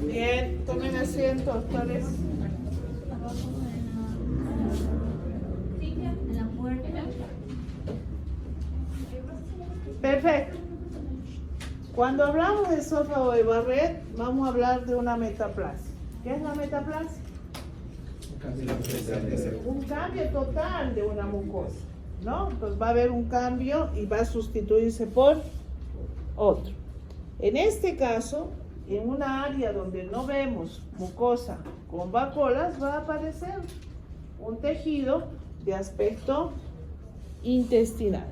Bien, tomen asiento, doctores. Perfecto. Cuando hablamos de esófago de Barrett, vamos a hablar de una metaplasia. ¿Qué es la metaplasia? Un cambio total de una mucosa, ¿no? Entonces va a haber un cambio y va a sustituirse por otro. En este caso, en una área donde no vemos mucosa con vacuolas, va a aparecer un tejido de aspecto intestinal.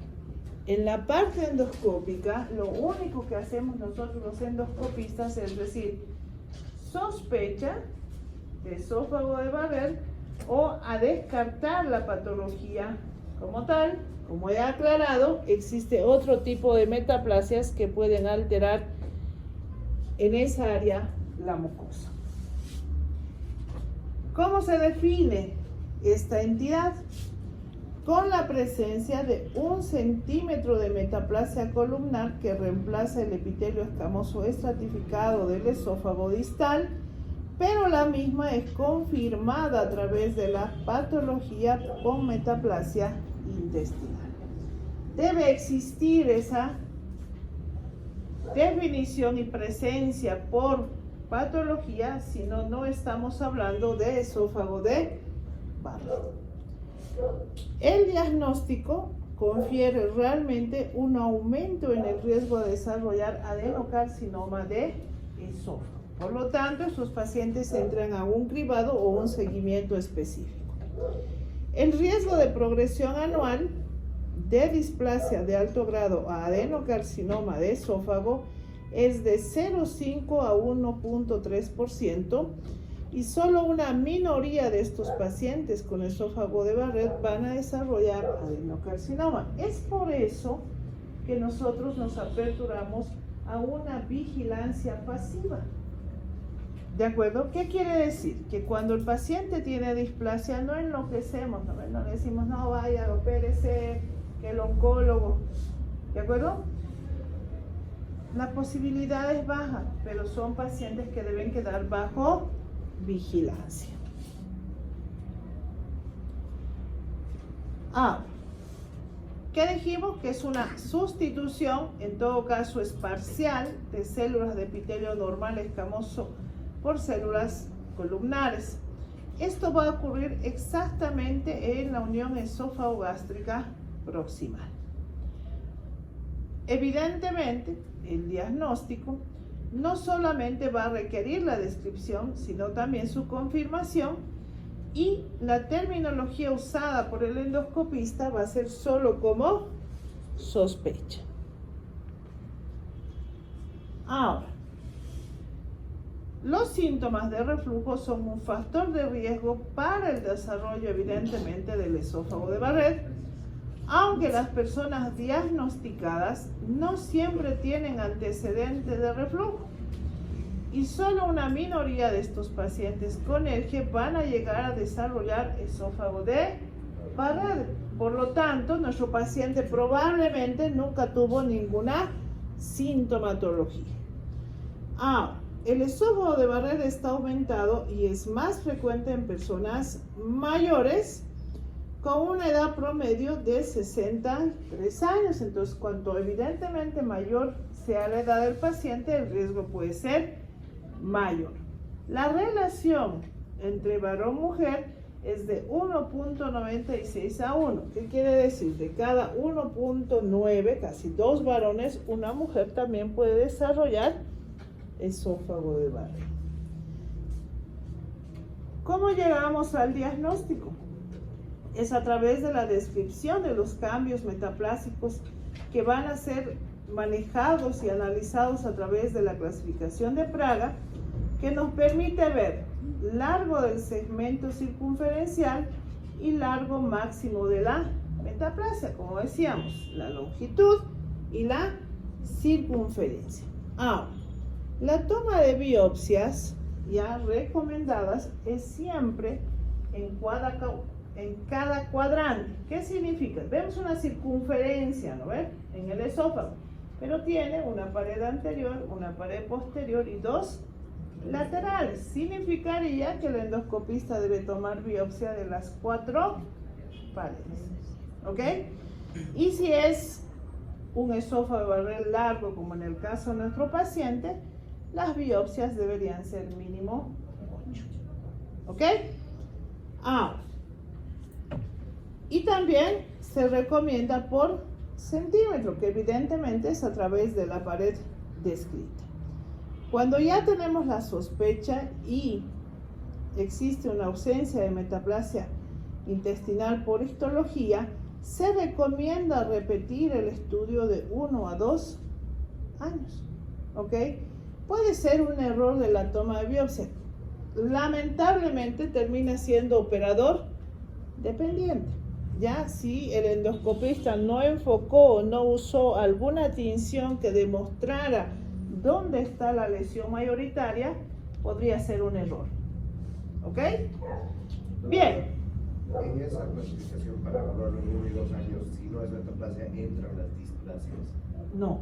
En la parte endoscópica, lo único que hacemos nosotros los endoscopistas es decir, sospecha de esófago de Barrett o a descartar la patología como tal. Como he aclarado, existe otro tipo de metaplasias que pueden alterar en esa área la mucosa. ¿Cómo se define esta entidad? Con la presencia de 1 centímetro de metaplasia columnar que reemplaza el epitelio escamoso estratificado del esófago distal, pero la misma es confirmada a través de la patología con metaplasia intestinal. Debe existir esa definición y presencia por patología, si no, no estamos hablando de esófago de Barrett. El diagnóstico confiere realmente un aumento en el riesgo de desarrollar adenocarcinoma de esófago. Por lo tanto, estos pacientes entran a un cribado o un seguimiento específico. El riesgo de progresión anual de displasia de alto grado a adenocarcinoma de esófago es de 0,5 a 1,3%. Y solo una minoría de estos pacientes con esófago de Barrett van a desarrollar adenocarcinoma. Es por eso que nosotros nos aperturamos a una vigilancia pasiva. ¿De acuerdo? ¿Qué quiere decir? Que cuando el paciente tiene displasia no enloquecemos, no le decimos, no vaya, opérese, que el oncólogo. ¿De acuerdo? La posibilidad es baja, pero son pacientes que deben quedar bajo vigilancia. ¿Qué dijimos? Que es una sustitución, en todo caso es parcial, de células de epitelio normal escamoso por células columnares. Esto va a ocurrir exactamente en la unión esófago-gástrica proximal. Evidentemente, el diagnóstico no solamente va a requerir la descripción, sino también su confirmación, y la terminología usada por el endoscopista va a ser solo como sospecha. Ahora, los síntomas de reflujo son un factor de riesgo para el desarrollo, evidentemente, del esófago de Barrett, aunque las personas diagnosticadas no siempre tienen antecedentes de reflujo. Y solo una minoría de estos pacientes con ERGE van a llegar a desarrollar esófago de Barrett. Por lo tanto, nuestro paciente probablemente nunca tuvo ninguna sintomatología. El esófago de Barrett está aumentado y es más frecuente en personas mayores con una edad promedio de 63 años. Entonces, cuanto evidentemente mayor sea la edad del paciente, el riesgo puede ser mayor. La relación entre varón-mujer es de 1.96 a 1. ¿Qué quiere decir? De cada 1.9, casi 2 varones, una mujer también puede desarrollar esófago de Barrett. ¿Cómo llegamos al diagnóstico? Es a través de la descripción de los cambios metaplásicos que van a ser manejados y analizados a través de la clasificación de Praga, que nos permite ver largo del segmento circunferencial y largo máximo de la metaplasia, como decíamos, la longitud y la circunferencia. Ahora, la toma de biopsias ya recomendadas es siempre en cada cuadrante. ¿Qué significa? Vemos una circunferencia, ¿no ves? En el esófago, pero tiene una pared anterior, una pared posterior y dos laterales. Significaría que el endoscopista debe tomar biopsia de las 4 paredes, ¿ok? Y si es un esófago largo, como en el caso de nuestro paciente, las biopsias deberían ser mínimo 8, ¿ok? Ahora, y también se recomienda por centímetro, que evidentemente es a través de la pared descrita. Cuando ya tenemos la sospecha y existe una ausencia de metaplasia intestinal por histología, se recomienda repetir el estudio de 1 a 2 años, ¿ok? Puede ser un error de la toma de biopsia. Lamentablemente termina siendo operador dependiente. Ya si el endoscopista no enfocó o no usó alguna tinción que demostrara dónde está la lesión mayoritaria, podría ser un error. ¿Ok? Bien. En esa clasificación para evaluarlo en 1 y 2 años, si no es metaplasia, entran las displasias. No.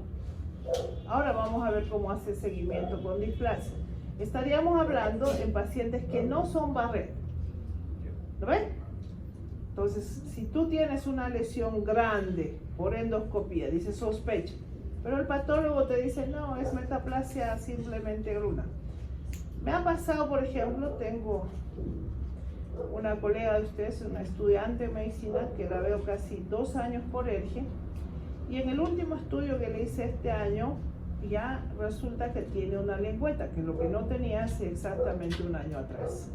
Ahora vamos a ver cómo hace seguimiento con displasia. Estaríamos hablando en pacientes que no son Barrett. ¿Lo ven? Entonces, si tú tienes una lesión grande por endoscopía, dice sospecha, pero el patólogo te dice, no, es metaplasia simplemente gruna. Me ha pasado, por ejemplo, tengo una colega de ustedes, una estudiante de medicina, que la veo casi 2 años por ERGE, y en el último estudio que le hice este año, ya resulta que tiene una lengüeta, que es lo que no tenía hace exactamente 1 año atrás.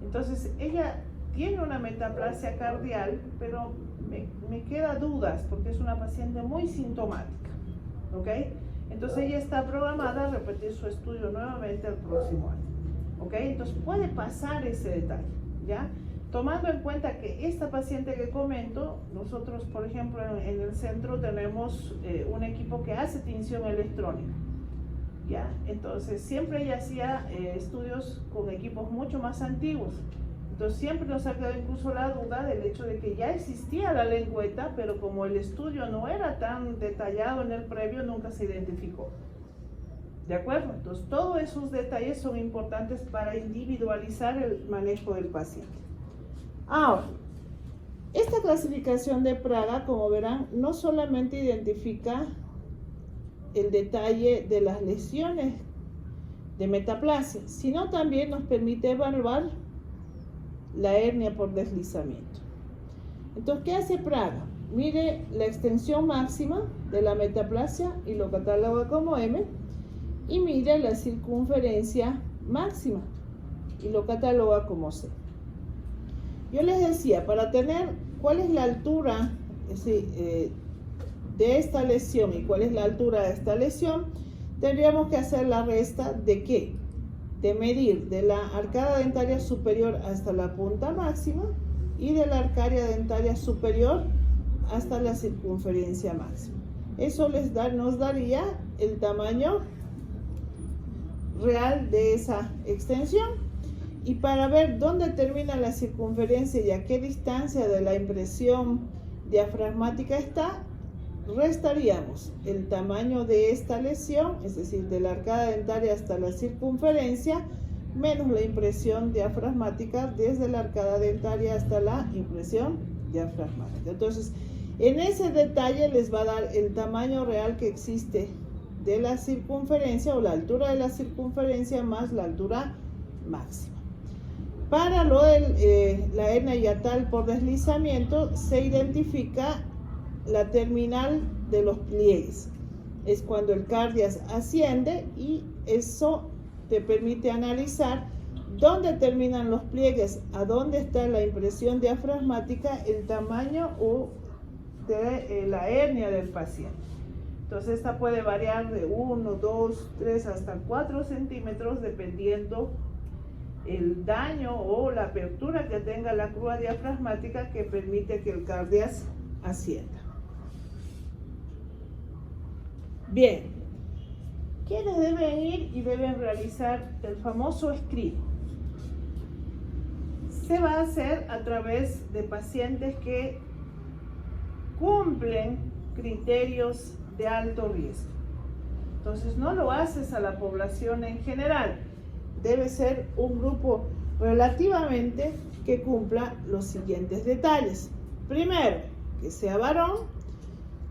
Entonces, ella tiene una metaplasia cardial, pero me queda dudas, porque es una paciente muy sintomática, ¿ok? Entonces ella está programada a repetir su estudio nuevamente el próximo año, ¿ok? Entonces puede pasar ese detalle, ¿ya? Tomando en cuenta que esta paciente que comento, nosotros, por ejemplo, en el centro tenemos un equipo que hace tinción electrónica, ¿ya? Entonces siempre ella hacía estudios con equipos mucho más antiguos. Entonces siempre nos ha quedado incluso la duda del hecho de que ya existía la lengüeta, pero como el estudio no era tan detallado en el previo, nunca se identificó. ¿De acuerdo? Entonces todos esos detalles son importantes para individualizar el manejo del paciente. Ahora, esta clasificación de Praga, como verán, no solamente identifica el detalle de las lesiones de metaplasia, sino también nos permite evaluar la hernia por deslizamiento. Entonces, ¿qué hace Praga? Mide la extensión máxima de la metaplasia y lo cataloga como M, y mide la circunferencia máxima y lo cataloga como C. Yo les decía, para tener cuál es la altura de esta lesión y cuál es la altura de esta lesión, tendríamos que hacer la resta de ¿qué? De medir de la arcada dentaria superior hasta la punta máxima y de la arcaria dentaria superior hasta la circunferencia máxima. Eso nos daría el tamaño real de esa extensión. Y para ver dónde termina la circunferencia y a qué distancia de la impresión diafragmática está, restaríamos el tamaño de esta lesión, es decir, de la arcada dentaria hasta la circunferencia, menos la impresión diafragmática desde la arcada dentaria hasta la impresión diafragmática. Entonces, en ese detalle les va a dar el tamaño real que existe de la circunferencia o la altura de la circunferencia más la altura máxima. Para lo de la hernia hiatal por deslizamiento se identifica la terminal de los pliegues. Es cuando el cardias asciende y eso te permite analizar dónde terminan los pliegues, a dónde está la impresión diafragmática, el tamaño de la hernia del paciente. Entonces esta puede variar de 1, 2, 3 hasta 4 centímetros dependiendo el daño o la apertura que tenga la cruz diafragmática que permite que el cardias ascienda. Bien, ¿quiénes deben ir y deben realizar el famoso screening? Se va a hacer a través de pacientes que cumplen criterios de alto riesgo. Entonces no lo haces a la población en general, debe ser un grupo relativamente que cumpla los siguientes detalles. Primero, que sea varón,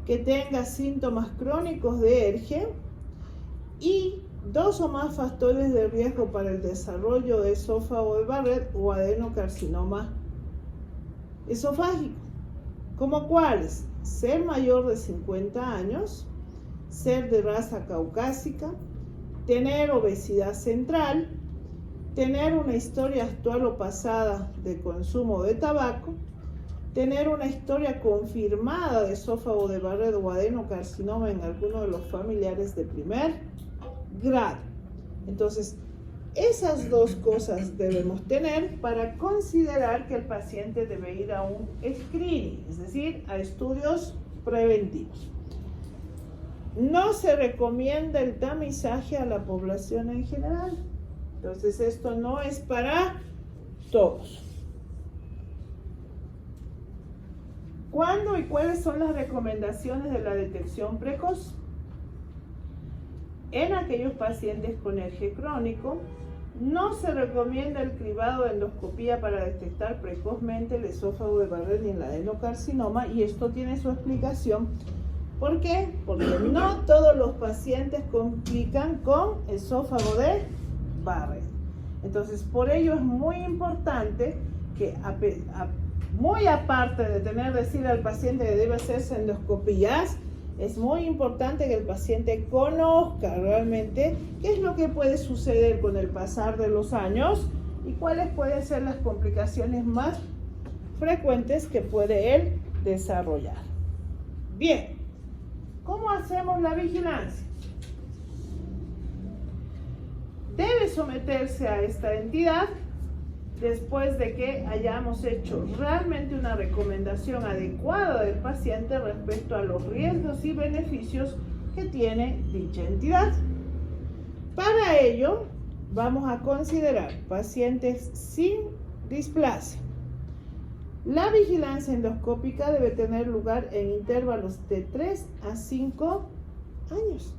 que tenga síntomas crónicos de ERGE y 2 o más factores de riesgo para el desarrollo de esófago de Barrett o adenocarcinoma esofágico. ¿Como cuáles? Ser mayor de 50 años, ser de raza caucásica, tener obesidad central, tener una historia actual o pasada de consumo de tabaco, tener una historia confirmada de esófago de Barrett o adenocarcinoma en alguno de los familiares de primer grado. Entonces, esas 2 cosas debemos tener para considerar que el paciente debe ir a un screening, es decir, a estudios preventivos. No se recomienda el tamizaje a la población en general. Entonces, esto no es para todos. ¿Cuándo y cuáles son las recomendaciones de la detección precoz? En aquellos pacientes con ERGE crónico, no se recomienda el cribado de endoscopía para detectar precozmente el esófago de Barrett ni el adenocarcinoma, y esto tiene su explicación. ¿Por qué? Porque no todos los pacientes complican con esófago de Barrett. Entonces, por ello es muy importante que, muy aparte de decirle al paciente que debe hacerse endoscopías, es muy importante que el paciente conozca realmente qué es lo que puede suceder con el pasar de los años y cuáles pueden ser las complicaciones más frecuentes que puede él desarrollar. Bien, ¿cómo hacemos la vigilancia? Debe someterse a esta entidad después de que hayamos hecho realmente una recomendación adecuada del paciente respecto a los riesgos y beneficios que tiene dicha entidad. Para ello, vamos a considerar pacientes sin displasia. La vigilancia endoscópica debe tener lugar en intervalos de 3 a 5 años.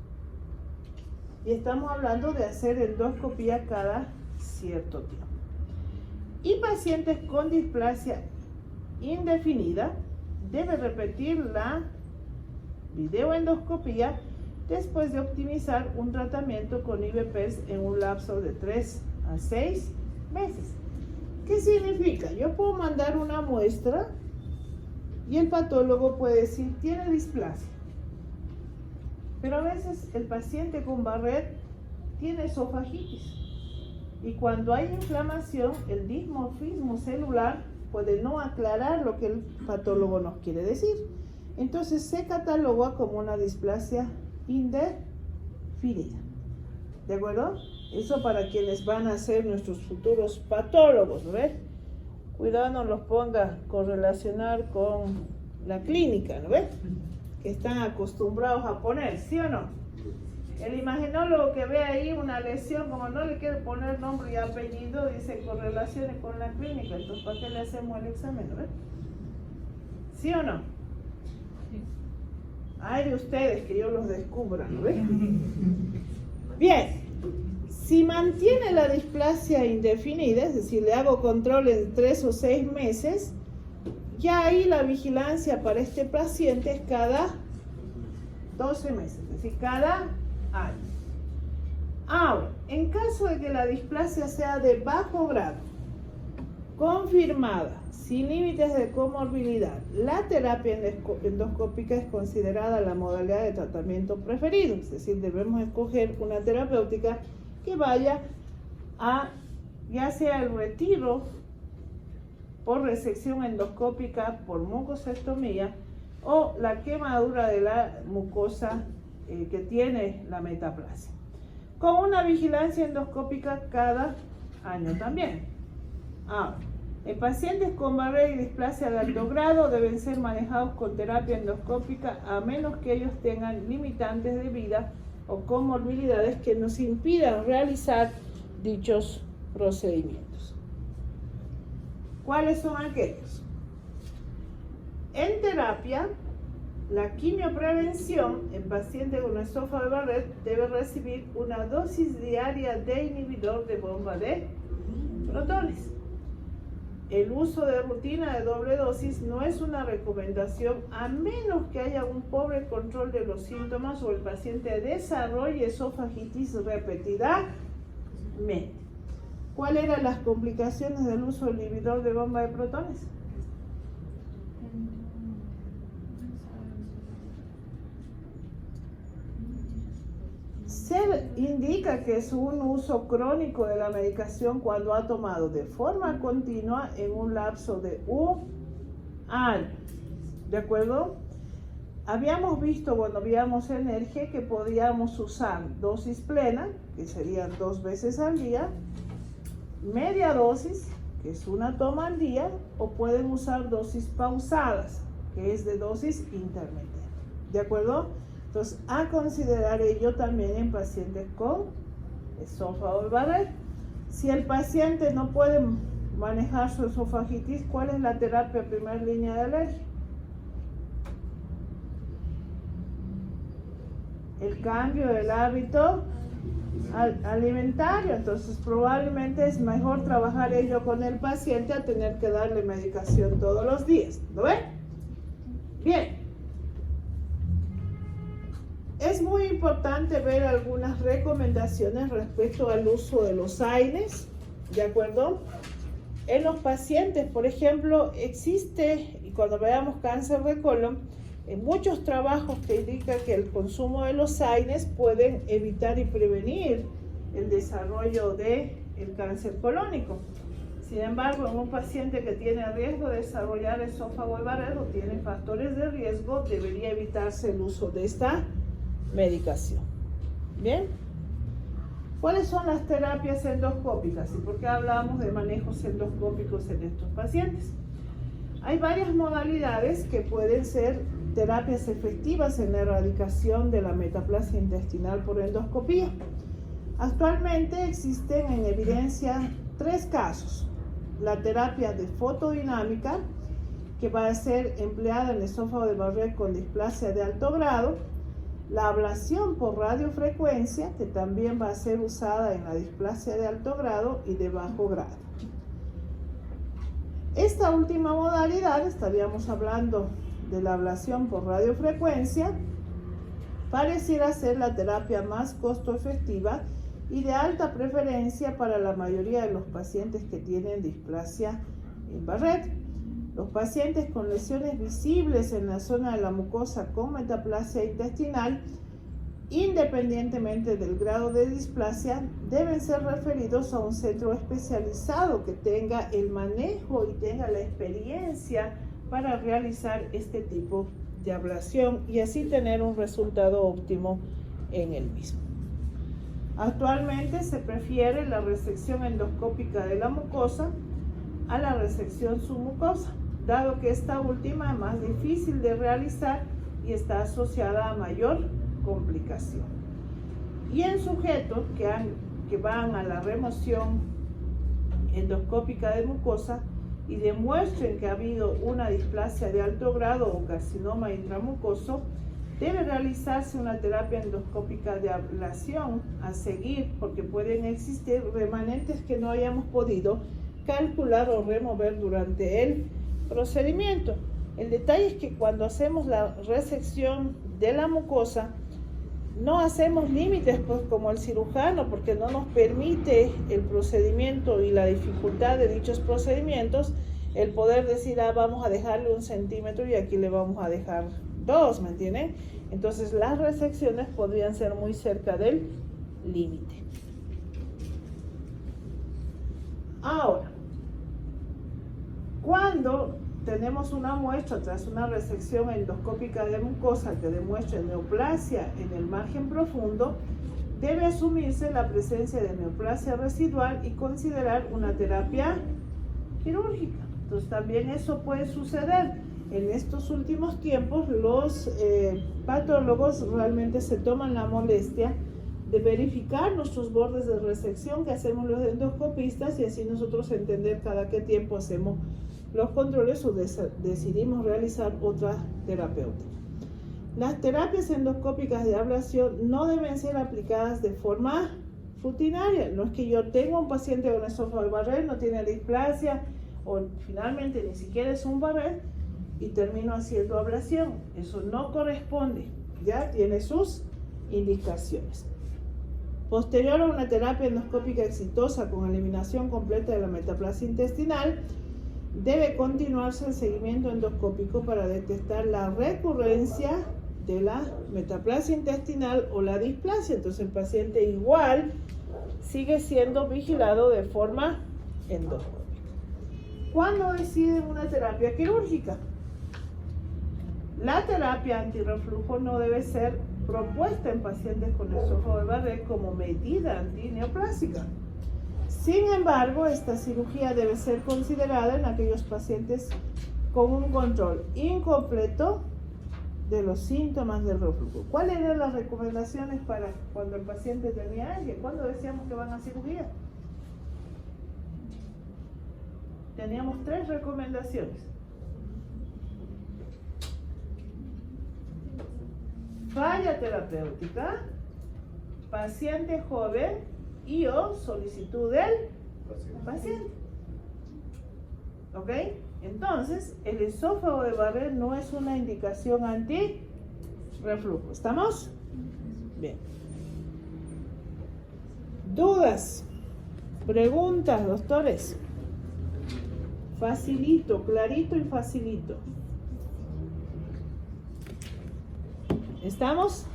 Y estamos hablando de hacer endoscopía cada cierto tiempo. Y pacientes con displasia indefinida debe repetir la videoendoscopía después de optimizar un tratamiento con IVPs en un lapso de 3 a 6 meses. ¿Qué significa? Yo puedo mandar una muestra y el patólogo puede decir tiene displasia, pero a veces el paciente con Barrett tiene esofagitis. Y cuando hay inflamación, el dimorfismo celular puede no aclarar lo que el patólogo nos quiere decir. Entonces se cataloga como una displasia indefinida. ¿De acuerdo? Eso para quienes van a ser nuestros futuros patólogos, ¿ves? Cuidado no los ponga correlacionar con la clínica, ¿no ves? Que están acostumbrados a poner, ¿sí o no? El imagenólogo que ve ahí una lesión, como no le quiere poner nombre y apellido, dice correlaciones con la clínica. Entonces, ¿para qué le hacemos el examen? ¿No? ¿Sí o no? Sí. Hay de ustedes que yo los descubra, ¿no? Bien, si mantiene la displasia indefinida, es decir, le hago control en 3 o 6 meses, ya ahí la vigilancia para este paciente es cada 12 meses, es decir, cada año. Ahora, en caso de que la displasia sea de bajo grado, confirmada, sin límites de comorbilidad, la terapia endoscópica es considerada la modalidad de tratamiento preferido, es decir, debemos escoger una terapéutica que vaya a, ya sea el retiro por resección endoscópica por mucosectomía o la quemadura de la mucosa que tiene la metaplasia, con una vigilancia endoscópica cada año también. Ahora, en pacientes con barrera y displasia de alto grado deben ser manejados con terapia endoscópica a menos que ellos tengan limitantes de vida o comorbilidades que nos impidan realizar dichos procedimientos. ¿Cuáles son aquellos? En terapia, la quimioprevención en pacientes con esófago de Barrett debe recibir una dosis diaria de inhibidor de bomba de protones. El uso de rutina de doble dosis no es una recomendación a menos que haya un pobre control de los síntomas o el paciente desarrolle esofagitis repetidamente. ¿Cuáles eran las complicaciones del uso del inhibidor de bomba de protones? Se indica que es un uso crónico de la medicación cuando ha tomado de forma continua en un lapso de un año. ¿De acuerdo? Habíamos visto cuando veíamos Energe que podíamos usar dosis plena, que serían 2 veces al día, media dosis, que es una toma al día, o pueden usar dosis pausadas, que es de dosis intermedia. ¿De acuerdo? Entonces, a considerar ello también en pacientes con esófago de Barrett. Si el paciente no puede manejar su esofagitis, ¿cuál es la terapia primera línea de alergia? El cambio del hábito alimentario. Entonces, probablemente es mejor trabajar ello con el paciente a tener que darle medicación todos los días. ¿Lo ven? Bien. Es muy importante ver algunas recomendaciones respecto al uso de los AINES, ¿de acuerdo? En los pacientes, por ejemplo, existe, y cuando veamos cáncer de colon, en muchos trabajos que indican que el consumo de los AINES pueden evitar y prevenir el desarrollo del cáncer colónico. Sin embargo, en un paciente que tiene riesgo de desarrollar esófago de Barrett o tiene factores de riesgo, debería evitarse el uso de esta medicación. Bien, ¿cuáles son las terapias endoscópicas y por qué hablamos de manejos endoscópicos en estos pacientes? Hay varias modalidades que pueden ser terapias efectivas en la erradicación de la metaplasia intestinal por endoscopía. Actualmente existen en evidencia 3 casos: la terapia de fotodinámica, que va a ser empleada en esófago de Barrett con displasia de alto grado; la ablación por radiofrecuencia, que también va a ser usada en la displasia de alto grado y de bajo grado. Esta última modalidad, estaríamos hablando de la ablación por radiofrecuencia, pareciera ser la terapia más costo efectiva y de alta preferencia para la mayoría de los pacientes que tienen displasia en Barrett. Los pacientes con lesiones visibles en la zona de la mucosa con metaplasia intestinal, independientemente del grado de displasia, deben ser referidos a un centro especializado que tenga el manejo y tenga la experiencia para realizar este tipo de ablación y así tener un resultado óptimo en el mismo. Actualmente se prefiere la resección endoscópica de la mucosa a la resección submucosa, dado que esta última es más difícil de realizar y está asociada a mayor complicación. Y en sujetos que van a la remoción endoscópica de mucosa y demuestren que ha habido una displasia de alto grado o carcinoma intramucoso, debe realizarse una terapia endoscópica de ablación a seguir, porque pueden existir remanentes que no hayamos podido calcular o remover durante el procedimiento. El detalle es que cuando hacemos la resección de la mucosa, no hacemos límites pues, como el cirujano, porque no nos permite el procedimiento y la dificultad de dichos procedimientos el poder decir, vamos a dejarle 1 centímetro y aquí le vamos a dejar 2, ¿me entienden? Entonces las resecciones podrían ser muy cerca del límite. Ahora, cuando tenemos una muestra tras una resección endoscópica de mucosa que demuestre neoplasia en el margen profundo, debe asumirse la presencia de neoplasia residual y considerar una terapia quirúrgica. Entonces también eso puede suceder. En estos últimos tiempos los patólogos realmente se toman la molestia de verificar nuestros bordes de resección que hacemos los endoscopistas y así nosotros entender cada qué tiempo hacemos los controles o decidimos realizar otra terapéutica. Las terapias endoscópicas de ablación no deben ser aplicadas de forma rutinaria. No es que yo tenga un paciente con esófago de Barrett, no tiene displasia o finalmente ni siquiera es un Barrett y termino haciendo ablación. Eso no corresponde, ya tiene sus indicaciones. Posterior a una terapia endoscópica exitosa con eliminación completa de la metaplasia intestinal, debe continuarse el seguimiento endoscópico para detectar la recurrencia de la metaplasia intestinal o la displasia. Entonces el paciente igual sigue siendo vigilado de forma endoscópica. ¿Cuándo deciden una terapia quirúrgica? La terapia antirreflujo no debe ser propuesta en pacientes con esófago de Barrett como medida antineoplásica. Sin embargo, esta cirugía debe ser considerada en aquellos pacientes con un control incompleto de los síntomas del reflujo. ¿Cuáles eran las recomendaciones para cuando el paciente tenía alergia? ¿Cuándo decíamos que van a cirugía? Teníamos 3 recomendaciones. Falla terapéutica, paciente joven y o solicitud del paciente. ¿Ok? Entonces, el esófago de Barrett no es una indicación anti-reflujo. ¿Estamos? Bien. ¿Dudas? ¿Preguntas, doctores? Facilito, clarito y facilito. ¿Estamos?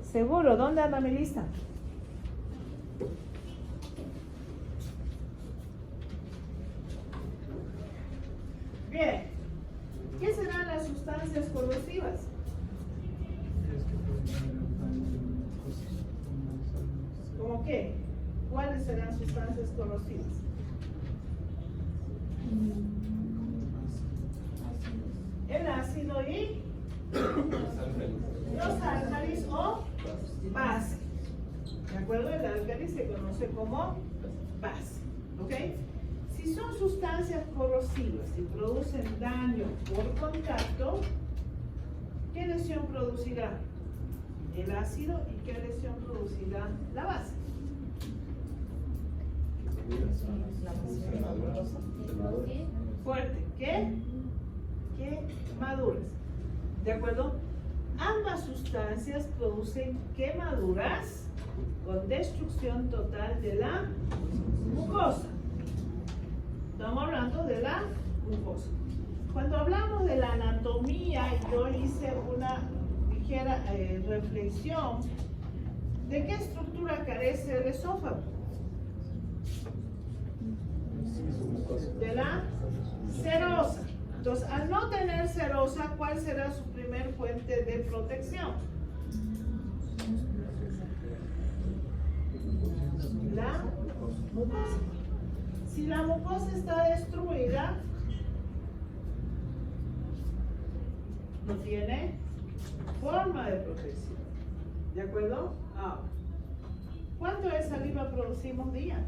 ¿Seguro? ¿Dónde anda mi lista? Bien. ¿Qué serán las sustancias corrosivas? ¿Cómo qué? ¿Cuáles serán sustancias corrosivas? El ácido y los álcalis o base. ¿De acuerdo? El álcali se conoce como base. ¿Ok? Si son sustancias corrosivas y producen daño por contacto, ¿qué lesión producirá el ácido y qué lesión producirá la base? Fuerte. ¿Qué? Quemaduras. ¿De acuerdo? Ambas sustancias producen quemaduras con destrucción total de la mucosa. Estamos hablando de la mucosa. Cuando hablamos de la anatomía, yo hice una ligera reflexión de qué estructura carece el esófago. De la serosa. Entonces, al no tener serosa, ¿cuál será su primer fuente de protección? La mucosa. Si la mucosa está destruida, no tiene forma de protección. ¿De acuerdo? Ahora, ¿cuánto de saliva producimos día?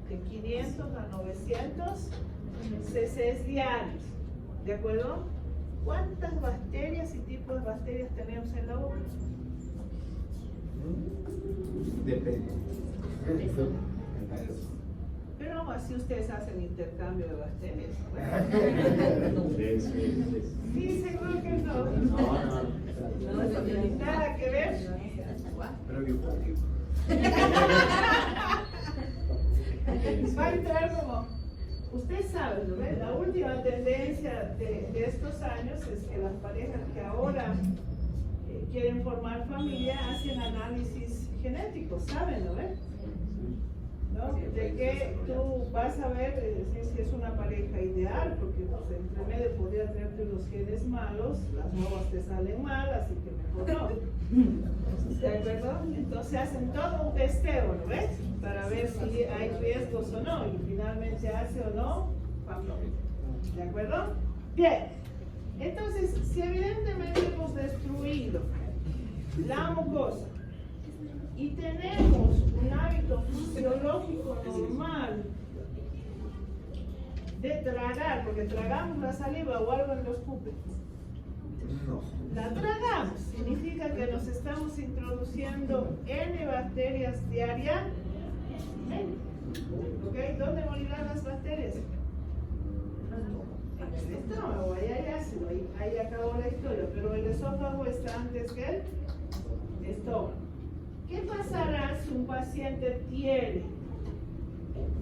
De 500 a 900 cc diarios. ¿De acuerdo? ¿Cuántas bacterias y tipos de bacterias tenemos en la boca? Depende. Pero aún así ustedes hacen intercambio de bacterias. Sí, seguro que no. No, nada que ver. Pero yo Va a entrar como, usted sabe, ¿no ve? La última tendencia de estos años es que las parejas que ahora quieren formar familia hacen análisis genéticos, ¿saben, no ve? ¿no? De que tú vas a ver si es una pareja ideal, porque pues, entre medio podría traerte los genes malos, las bobas te salen mal, así que mejor no. ¿De acuerdo? Entonces hacen todo un testeo, ¿no ves? Para ver si hay riesgos o no, y finalmente hace o no, papá. ¿De acuerdo? Bien. Entonces, si evidentemente hemos destruido la mucosa y tenemos un hábito fisiológico normal de tragar, porque tragamos la saliva o algo en los pupes, la tragamos, significa que nos estamos introduciendo N bacterias diariamente. ¿Ok? ¿Dónde morirán las bacterias? En el estómago, ahí hay ácido, ahí acabó la historia, pero el esófago está antes que el estómago. ¿Qué pasará si un paciente tiene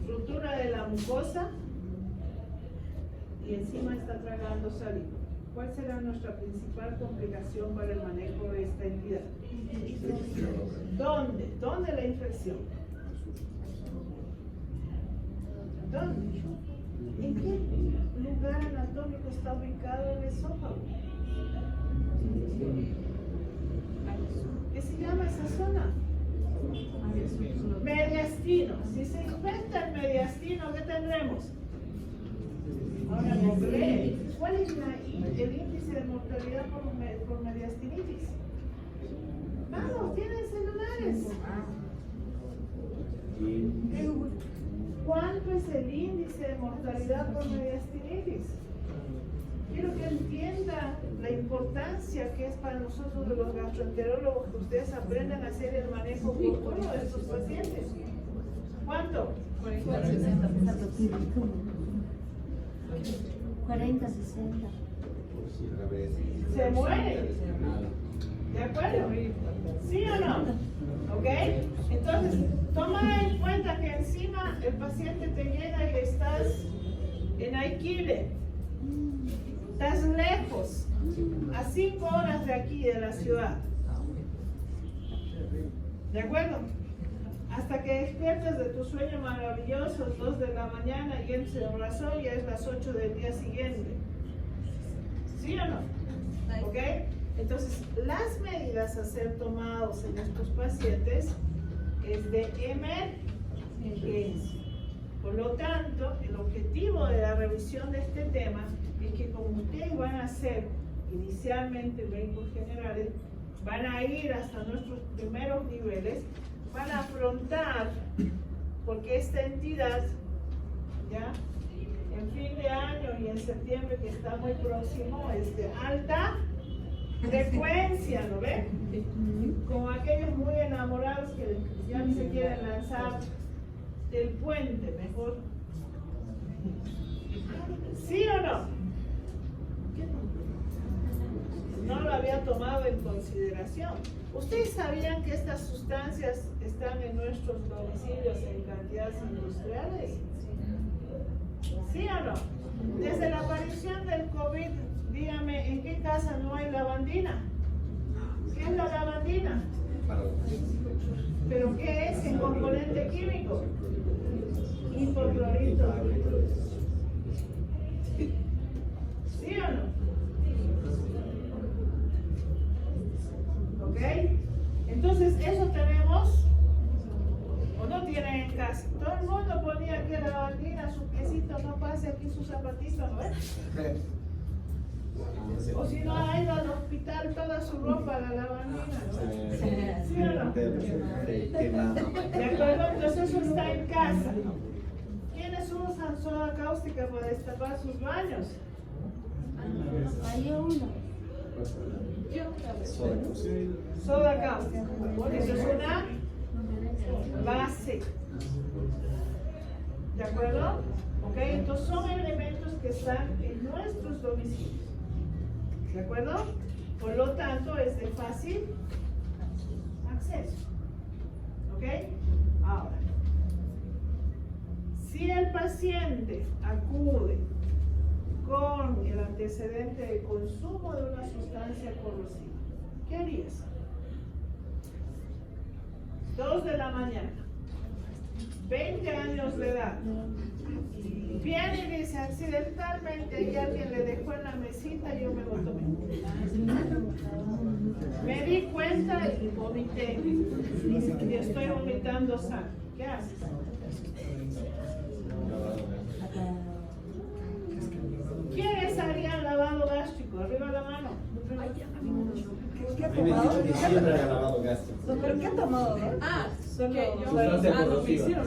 ruptura de la mucosa y encima está tragando saliva? ¿Cuál será nuestra principal complicación para el manejo de esta entidad? ¿Dónde? ¿Dónde la infección? ¿Dónde? ¿En qué lugar anatómico está ubicado el esófago? ¿Qué se llama esa zona? Mediastino. Si se infecta el mediastino, ¿qué tendremos? Ahora me cree. ¿Cuál es el índice de mortalidad por mediastinitis? Vamos, tienen celulares. ¿Cuánto es el índice de mortalidad por mediastinitis? Quiero que entiendan la importancia que es para nosotros de los gastroenterólogos que ustedes aprendan a hacer el manejo oportuno de estos pacientes. ¿Cuánto? 40, 60. Se muere. ¿De acuerdo? ¿Sí o no? ¿Ok? Entonces, toma en cuenta que encima el paciente te llega y estás en Aiquile. Estás lejos, a 5 horas de aquí, de la ciudad. ¿De acuerdo? Hasta que despiertas de tu sueño maravilloso, 2 de la mañana, y entres en razón, ya es las 8 del día siguiente. ¿Sí o no? ¿Ok? Entonces, las medidas a ser tomadas en estos pacientes es de emergencia. Por lo tanto, el objetivo de la revisión de este tema es que como ustedes van a ser inicialmente médicos generales, van a ir hasta nuestros primeros niveles, van a afrontar, porque esta entidad, ya, en fin de año y en septiembre, que está muy próximo, es de alta frecuencia, ¿no ven? Como aquellos muy enamorados que ya no se quieren lanzar del puente, mejor. ¿Sí o no? No lo había tomado en consideración. ¿Ustedes sabían que estas sustancias están en nuestros domicilios en cantidades industriales? ¿Sí o no? Desde la aparición del COVID, dígame, ¿en qué casa no hay lavandina? ¿Qué es la lavandina? ¿Pero qué es el componente químico? Hipoclorito. ¿Sí o no? ¿Ok? Entonces, eso tenemos, o no tienen en casa. Todo el mundo ponía aquí la lavandina, su piecito, no pase aquí su zapatito, ¿no ves? O si no, ha ido al hospital toda su ropa a la lavandina, ¿no? ¿Sí o no? ¿De acuerdo? Entonces eso está en casa. ¿Quiénes usan soda cáustica para destapar sus baños? Hay uno. Soda cáustica. Eso es una base. ¿De acuerdo? ¿Ok? Entonces son elementos que están en nuestros domicilios. ¿De acuerdo? Por lo tanto, es de fácil acceso. ¿Ok? Ahora, si el paciente acude con el antecedente de consumo de una sustancia corrosiva, ¿qué harías? 2 de la mañana. 20 años de edad. Viene y dice, accidentalmente ahí alguien le dejó en la mesita y yo me lo tomé. Me di cuenta y vomité. Y estoy vomitando sangre. ¿Qué haces? ¿Quiénes harían lavado gástrico? Arriba la mano. ¿Qué ha Me han dicho que siempre ha lavado gástrico. ¿Pero qué ha tomado? Ah, Solo Sustancia corrosiva.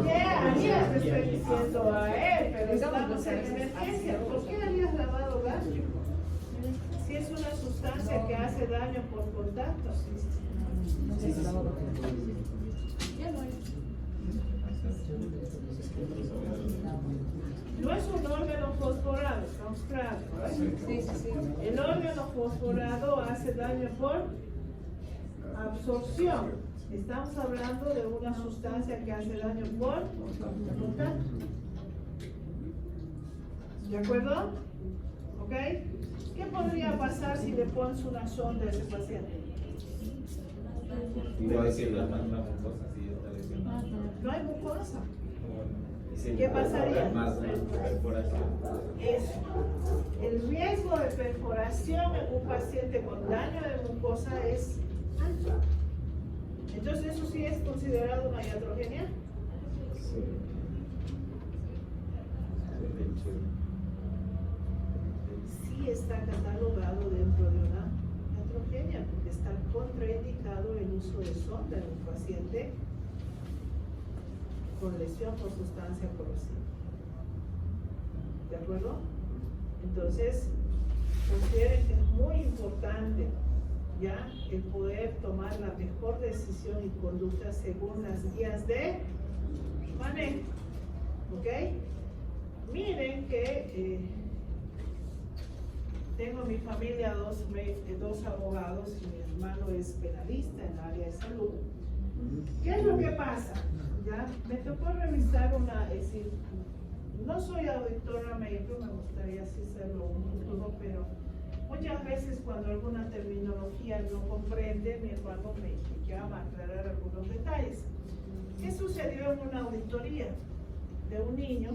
¿Qué harías? Le estoy diciendo a él, pero estamos en emergencia. ¿Por qué harías lavado gástrico? Si es una sustancia que hace daño por contacto. No es un órgano fosforado, estamos claros, ¿verdad? El órgano fosforado hace daño por absorción. Estamos hablando de una sustancia que hace daño por contacto. ¿De acuerdo? ¿Ok? ¿Qué podría pasar si le pones una sonda a ese paciente? Iba a decir la mucosa, sí, está lesionada. No hay mucosa. Y ¿Qué pasaría? Más perforación. Eso. El riesgo de perforación en un paciente con daño de mucosa es alto. Entonces, ¿eso sí es considerado una iatrogenia? Sí. Sí está catalogado dentro de una iatrogenia, porque está contraindicado el uso de sonda en un paciente con lesión por sustancia corrosiva. ¿De acuerdo? Entonces, consideren que es muy importante ya el poder tomar la mejor decisión y conducta según las guías de manejo. ¿Ok? Miren que tengo en mi familia dos abogados y mi hermano es penalista en el área de salud. ¿Qué es lo que pasa? Ya me tocó revisar es decir, no soy auditora médica, me gustaría así serlo un futuro, pero muchas veces cuando alguna terminología no comprende, mi hermano me llama a aclarar algunos detalles. ¿Qué sucedió en una auditoría de un niño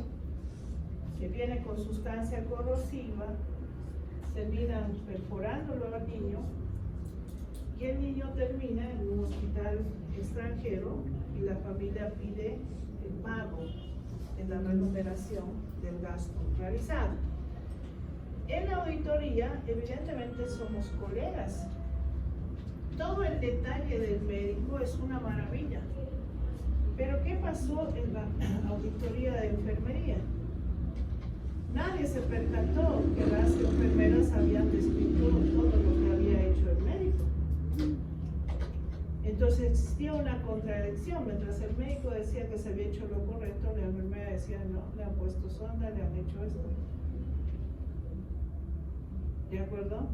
que viene con sustancia corrosiva? Terminan perforándolo al niño y el niño termina en un hospital extranjero y la familia pide el pago en la remuneración del gasto realizado. En la auditoría, evidentemente somos colegas. Todo el detalle del médico es una maravilla. Pero ¿qué pasó en la auditoría de enfermería? Nadie se percató que las enfermeras habían descrito todo lo que había hecho el médico. Entonces existía una contradicción. Mientras el médico decía que se había hecho lo correcto, la enfermera decía no, le han puesto sonda, le han hecho esto. ¿De acuerdo?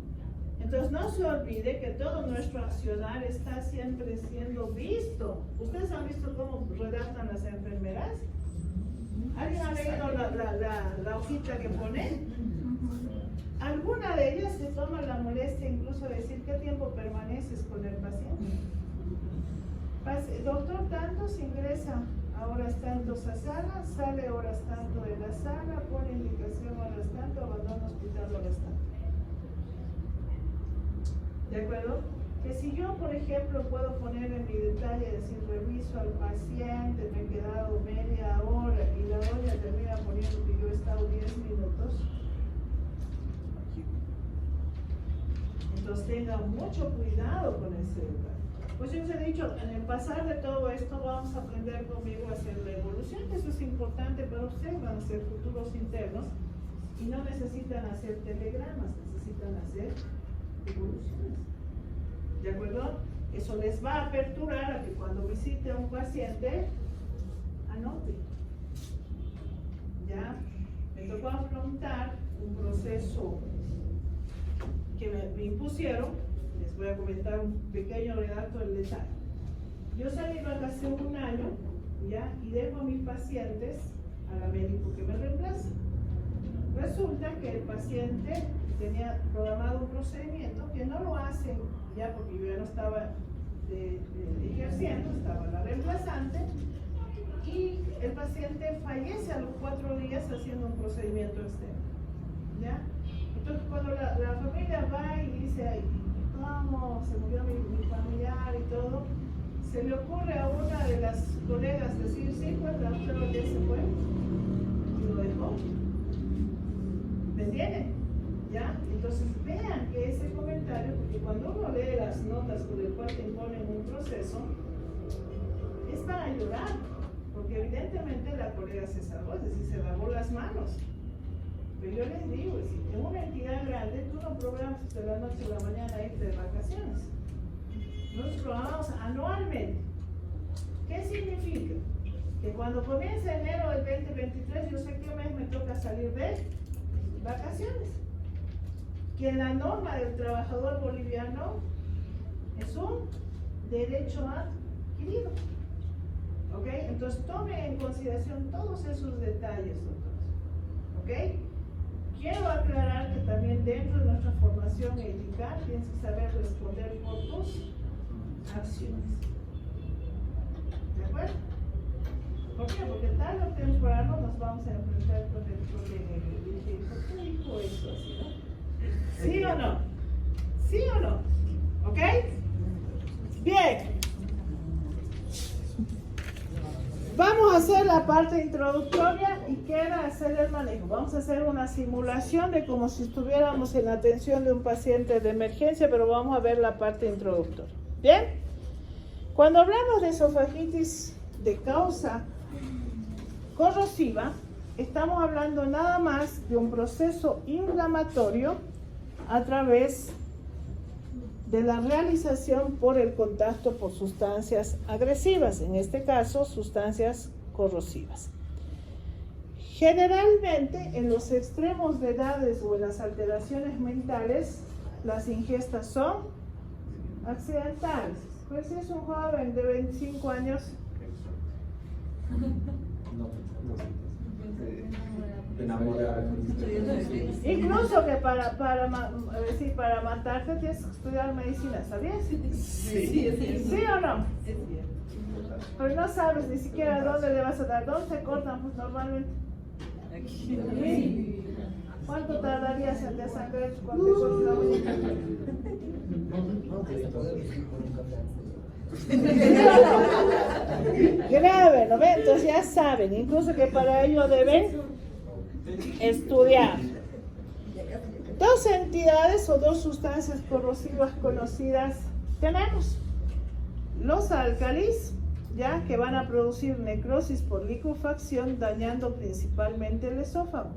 Entonces no se olvide que todo nuestro accionar está siempre siendo visto. ¿Ustedes han visto cómo redactan las enfermeras? ¿Alguien ha leído la hojita que pone? Alguna de ellas se toma la molestia incluso de decir qué tiempo permaneces con el paciente. Doctor, tantos ingresa a horas tantos a sala, sale horas tanto de la sala, pone indicación horas tanto, abandona hospital horas tanto. ¿De acuerdo? Que si yo, por ejemplo, puedo poner en mi detalle, decir, reviso al paciente, me he quedado media hora y la doña termina poniendo que yo he estado 10 minutos, entonces tengan mucho cuidado con ese detalle. Pues yo les he dicho, en el pasar de todo esto vamos a aprender conmigo a hacer la evolución, eso es importante para ustedes, van a ser futuros internos y no necesitan hacer telegramas, necesitan hacer evoluciones. ¿De acuerdo? Eso les va a aperturar a que cuando visite a un paciente, anote. ¿Ya? Me tocó afrontar un proceso que me impusieron. Les voy a comentar un pequeño relato del detalle. Yo salí de vacación un año, ¿ya? Y dejo a mis pacientes a la médico que me reemplaza. Resulta que el paciente tenía programado un procedimiento que no lo hacen ya porque yo ya no estaba ejerciendo, estaba la reemplazante, y el paciente fallece a los 4 días haciendo un procedimiento externo. ¿Ya? Entonces cuando la familia va y dice, ay, ¿cómo se murió mi familiar y todo? Se le ocurre a una de las colegas decir, sí, pues la otra ya se fue y lo dejó. ¿Me entienden? ¿Ya? Entonces vean que ese comentario, porque cuando uno lee las notas por el cual te imponen un proceso, es para llorar, porque evidentemente la colega se salvó, es decir, se lavó las manos. Pero yo les digo, si en una entidad grande, tú no programas de la noche a la mañana irte de vacaciones. Nosotros programamos anualmente. ¿Qué significa? Que cuando comienza enero del 2023, yo sé qué mes me toca salir de vacaciones. Que la norma del trabajador boliviano es un derecho adquirido. ¿Ok? Entonces tomen en consideración todos esos detalles, doctores. ¿Ok? Quiero aclarar que también dentro de nuestra formación ética tienes que saber responder por tus acciones. ¿De acuerdo? ¿Por qué? Porque tarde o temprano nos vamos a enfrentar con el problema. ¿Por qué dijo eso así, no? ¿Sí o no? ¿Sí o no? ¿Ok? Bien. Vamos a hacer la parte introductoria y queda hacer el manejo. Vamos a hacer una simulación de como si estuviéramos en la atención de un paciente de emergencia, pero vamos a ver la parte introductoria. ¿Bien? Cuando hablamos de esofagitis de causa corrosiva, estamos hablando nada más de un proceso inflamatorio a través de la realización por el contacto por sustancias agresivas, en este caso sustancias corrosivas. Generalmente en los extremos de edades o en las alteraciones mentales, las ingestas son accidentales. Pues si es un joven de 25 años, incluso que para matarte tienes que estudiar medicina, ¿sabías? ¿Sí o no? Pero no sabes ni siquiera dónde le vas a dar. ¿Dónde se cortan? Pues normalmente aquí. ¿Cuánto tardarías en desangrar cuando te cortas la uña? Grave, ¿no ven? Entonces ya saben, incluso que para ello deben estudiar. Dos entidades o dos sustancias corrosivas conocidas tenemos. Los álcalis, ya que van a producir necrosis por licuefacción, dañando principalmente el esófago.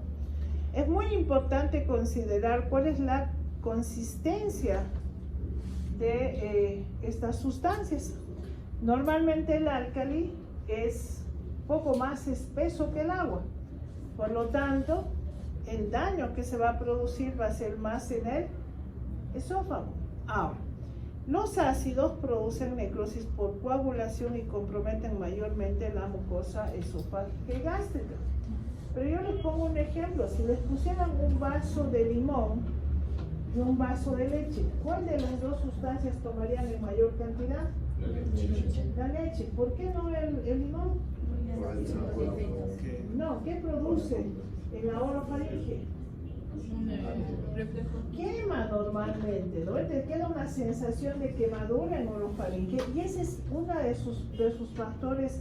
Es muy importante considerar cuál es la consistencia de estas sustancias. Normalmente el álcali es poco más espeso que el agua, por lo tanto el daño que se va a producir va a ser más en el esófago. Ahora, los ácidos producen necrosis por coagulación y comprometen mayormente la mucosa esofágica y gástrica. Pero yo les pongo un ejemplo: si les pusieran un vaso de limón y un vaso de leche, ¿cuál de las dos sustancias tomarían en mayor cantidad? La leche. ¿Por qué no el limón? No, ¿qué produce en la orofaringe? Quema normalmente, ¿no? Te queda una sensación de quemadura en orofaringe y ese es uno de sus factores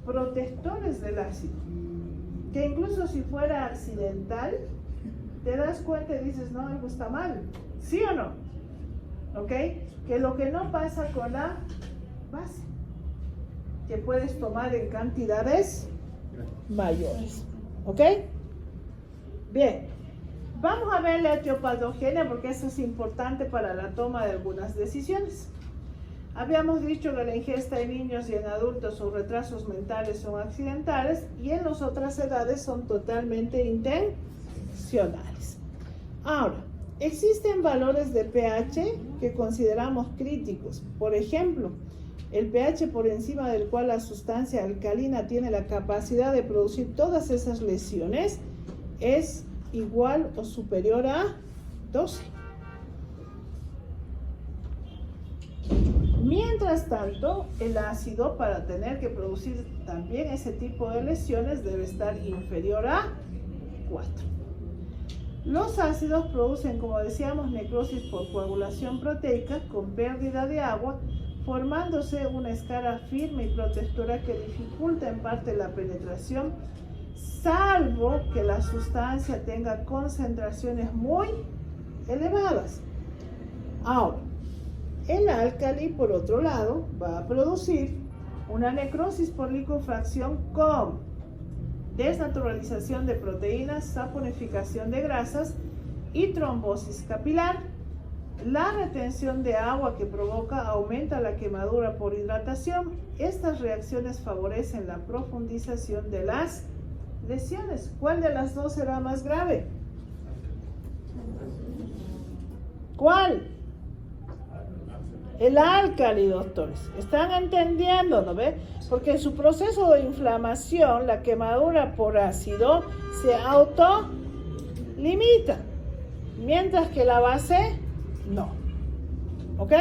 protectores del ácido. Que incluso si fuera accidental, te das cuenta y dices, no, algo está mal. ¿Sí o no? ¿Ok? Que lo que no pasa con la base, que puedes tomar en cantidades mayores. ¿Ok? Bien. Vamos a ver la etiopatogenia porque eso es importante para la toma de algunas decisiones. Habíamos dicho que la ingesta en niños y en adultos o retrasos mentales son accidentales y en las otras edades son totalmente intencionales. Ahora, existen valores de pH que consideramos críticos. Por ejemplo, el pH por encima del cual la sustancia alcalina tiene la capacidad de producir todas esas lesiones es igual o superior a 12. Mientras tanto, el ácido, para tener que producir también ese tipo de lesiones, debe estar inferior a 4. Los ácidos producen, como decíamos, necrosis por coagulación proteica con pérdida de agua, formándose una escara firme y protectora que dificulta en parte la penetración, salvo que la sustancia tenga concentraciones muy elevadas. Ahora, el álcali, por otro lado, va a producir una necrosis por licuefacción con desnaturalización de proteínas, saponificación de grasas y trombosis capilar. La retención de agua que provoca aumenta la quemadura por hidratación. Estas reacciones favorecen la profundización de las lesiones. ¿Cuál de las dos será más grave? ¿Cuál? El álcali, doctores. ¿Están entendiendo, no ve? Porque en su proceso de inflamación, la quemadura por ácido se autolimita, mientras que la base no. ¿Ok?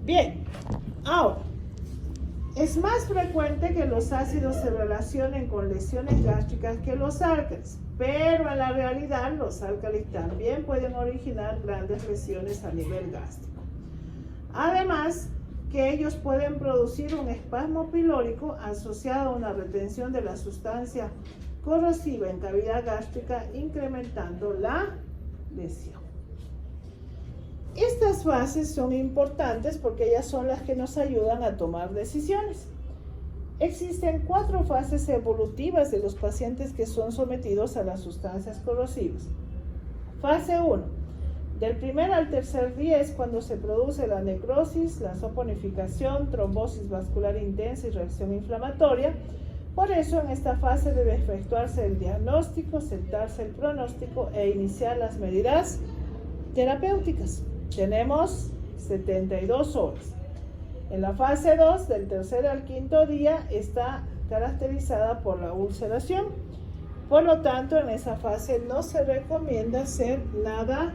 Bien. Ahora, es más frecuente que los ácidos se relacionen con lesiones gástricas que los álcalis, pero en la realidad los álcalis también pueden originar grandes lesiones a nivel gástrico. Además, que ellos pueden producir un espasmo pilórico asociado a una retención de la sustancia corrosiva en cavidad gástrica, incrementando la lesión. Estas fases son importantes porque ellas son las que nos ayudan a tomar decisiones. Existen 4 fases evolutivas de los pacientes que son sometidos a las sustancias corrosivas. Fase 1. Del primer al tercer día es cuando se produce la necrosis, la saponificación, trombosis vascular intensa y reacción inflamatoria. Por eso en esta fase debe efectuarse el diagnóstico, sentarse el pronóstico e iniciar las medidas terapéuticas. Tenemos 72 horas. En la fase 2, del tercer al quinto día, está caracterizada por la ulceración. Por lo tanto, en esa fase no se recomienda hacer nada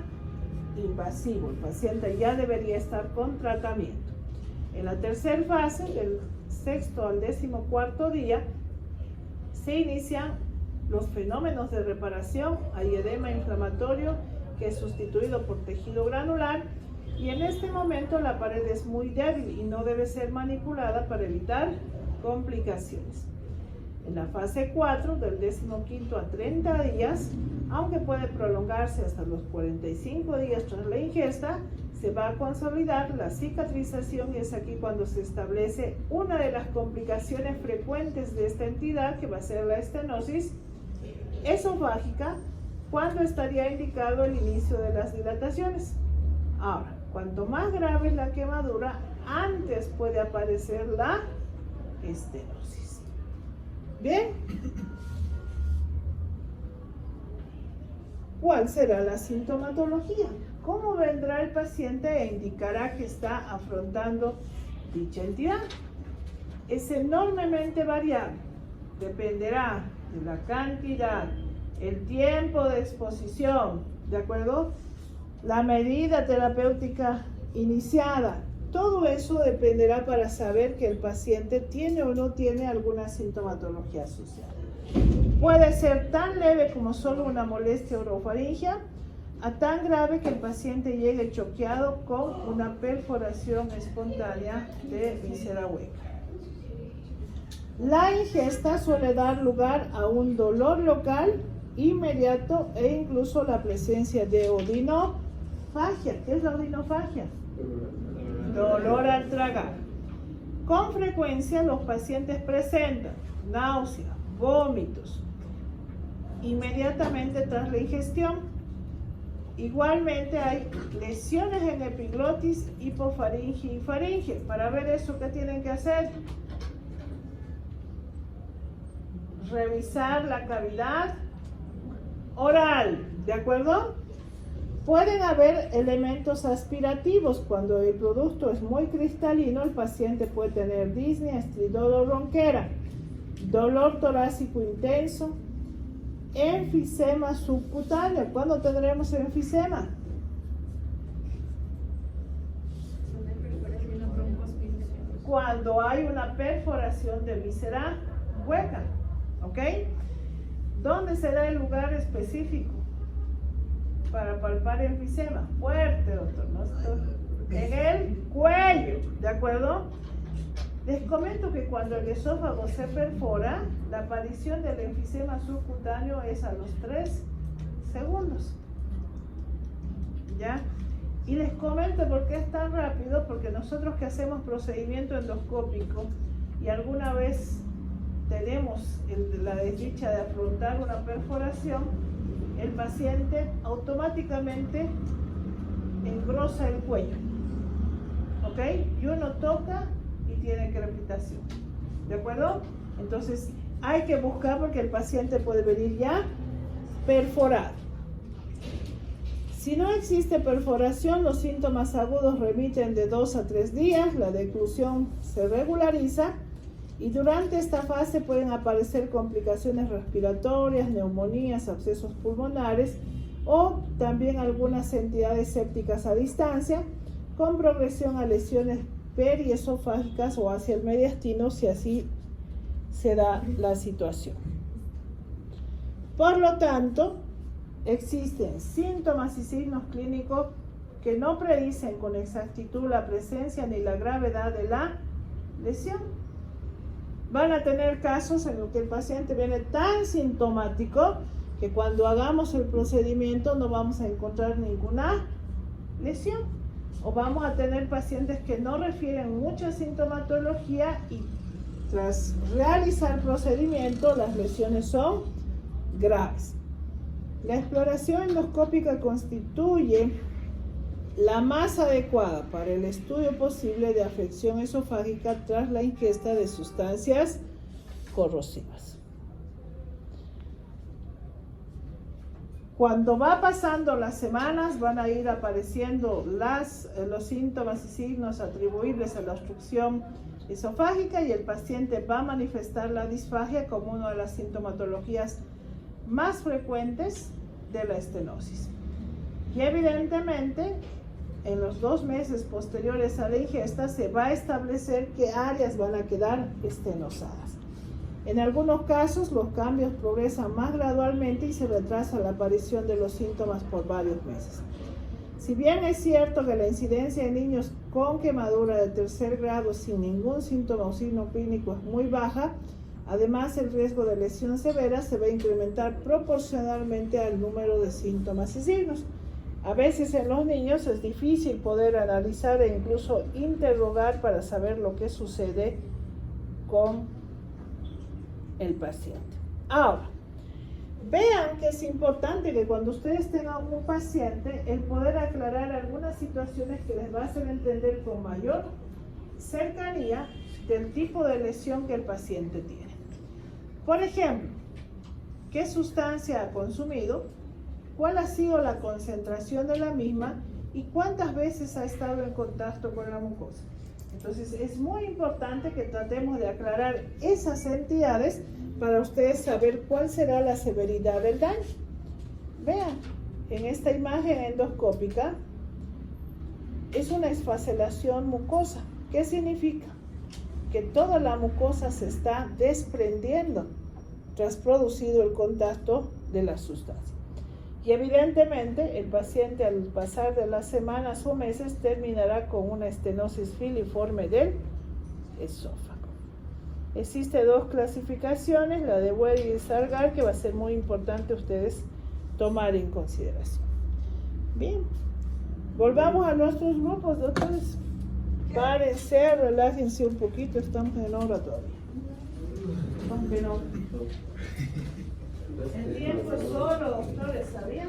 invasivo. El paciente ya debería estar con tratamiento. En la tercera fase, del sexto al 14º día, se inician los fenómenos de reparación. Hay edema inflamatorio que es sustituido por tejido granular, y en este momento la pared es muy débil y no debe ser manipulada para evitar complicaciones. En la fase 4, del 15º a 30 días, aunque puede prolongarse hasta los 45 días tras la ingesta, se va a consolidar la cicatrización, y es aquí cuando se establece una de las complicaciones frecuentes de esta entidad, que va a ser la estenosis esofágica, cuando estaría indicado el inicio de las dilataciones. Ahora, cuanto más grave es la quemadura, antes puede aparecer la estenosis. Bien. ¿Cuál será la sintomatología? ¿Cómo vendrá el paciente e indicará que está afrontando dicha entidad? Es enormemente variable. Dependerá de la cantidad, el tiempo de exposición, ¿de acuerdo? La medida terapéutica iniciada. Todo eso dependerá para saber que el paciente tiene o no tiene alguna sintomatología asociada. Puede ser tan leve como solo una molestia orofaringea, a tan grave que el paciente llegue choqueado con una perforación espontánea de víscera hueca. La ingesta suele dar lugar a un dolor local inmediato e incluso la presencia de odinofagia. ¿Qué es la odinofagia? Dolor al tragar. Con frecuencia los pacientes presentan náusea, vómitos inmediatamente tras la ingestión. Igualmente hay lesiones en epiglotis, hipofaringe y faringe. Para ver eso, ¿qué tienen que hacer? Revisar la cavidad oral, ¿de acuerdo? Pueden haber elementos aspirativos. Cuando el producto es muy cristalino, el paciente puede tener disnea, estridor o ronquera, dolor torácico intenso, enfisema subcutáneo. ¿Cuándo tendremos enfisema? cuando hay una perforación de víscera hueca, ¿ok? ¿Dónde será el lugar específico para palpar enfisema? Fuerte, doctor, ¿no? En el cuello, ¿de acuerdo? Les comento que cuando el esófago se perfora, la aparición del enfisema subcutáneo es a los 3 segundos. ¿Ya? Y les comento por qué es tan rápido, porque nosotros que hacemos procedimiento endoscópico y alguna vez tenemos la desdicha de afrontar una perforación, el paciente automáticamente engrosa el cuello, ¿ok? Y uno toca y tiene crepitación, ¿de acuerdo? Entonces hay que buscar porque el paciente puede venir ya perforado. Si no existe perforación, los síntomas agudos remiten de 2 a 3 días, la declusión se regulariza y durante esta fase pueden aparecer complicaciones respiratorias, neumonías, abscesos pulmonares o también algunas entidades sépticas a distancia con progresión a lesiones periesofágicas o hacia el mediastino si así se da la situación. Por lo tanto, existen síntomas y signos clínicos que no predicen con exactitud la presencia ni la gravedad de la lesión. Van a tener casos en los que el paciente viene tan sintomático que cuando hagamos el procedimiento no vamos a encontrar ninguna lesión. O vamos a tener pacientes que no refieren mucha sintomatología y tras realizar el procedimiento las lesiones son graves. La exploración endoscópica constituye la más adecuada para el estudio posible de afección esofágica tras la ingesta de sustancias corrosivas. Cuando va pasando las semanas van a ir apareciendo los síntomas y signos atribuibles a la obstrucción esofágica y el paciente va a manifestar la disfagia como una de las sintomatologías más frecuentes de la estenosis. Y evidentemente, en los 2 meses posteriores a la ingesta se va a establecer qué áreas van a quedar estenosadas. En algunos casos, los cambios progresan más gradualmente y se retrasa la aparición de los síntomas por varios meses. Si bien es cierto que la incidencia en niños con quemadura de 3er grado sin ningún síntoma o signo clínico es muy baja, además el riesgo de lesión severa se va a incrementar proporcionalmente al número de síntomas y signos. A veces en los niños es difícil poder analizar e incluso interrogar para saber lo que sucede con el paciente. Ahora, vean que es importante que cuando ustedes tengan un paciente, el poder aclarar algunas situaciones que les va a hacer entender con mayor cercanía del tipo de lesión que el paciente tiene. Por ejemplo, ¿qué sustancia ha consumido? ¿Cuál ha sido la concentración de la misma? ¿Y cuántas veces ha estado en contacto con la mucosa? Entonces, es muy importante que tratemos de aclarar esas entidades para ustedes saber cuál será la severidad del daño. Vean, en esta imagen endoscópica es una esfacelación mucosa. ¿Qué significa? Que toda la mucosa se está desprendiendo tras producido el contacto de la sustancia. Y evidentemente el paciente al pasar de las semanas o meses terminará con una estenosis filiforme del esófago. Existen 2 clasificaciones, la de Weber y de Sargar, que va a ser muy importante ustedes tomar en consideración. Bien, volvamos a nuestros grupos, doctores. Párense, relájense un poquito, estamos en hora todavía. Aunque no. El tiempo es oro, doctores, ¿sabían?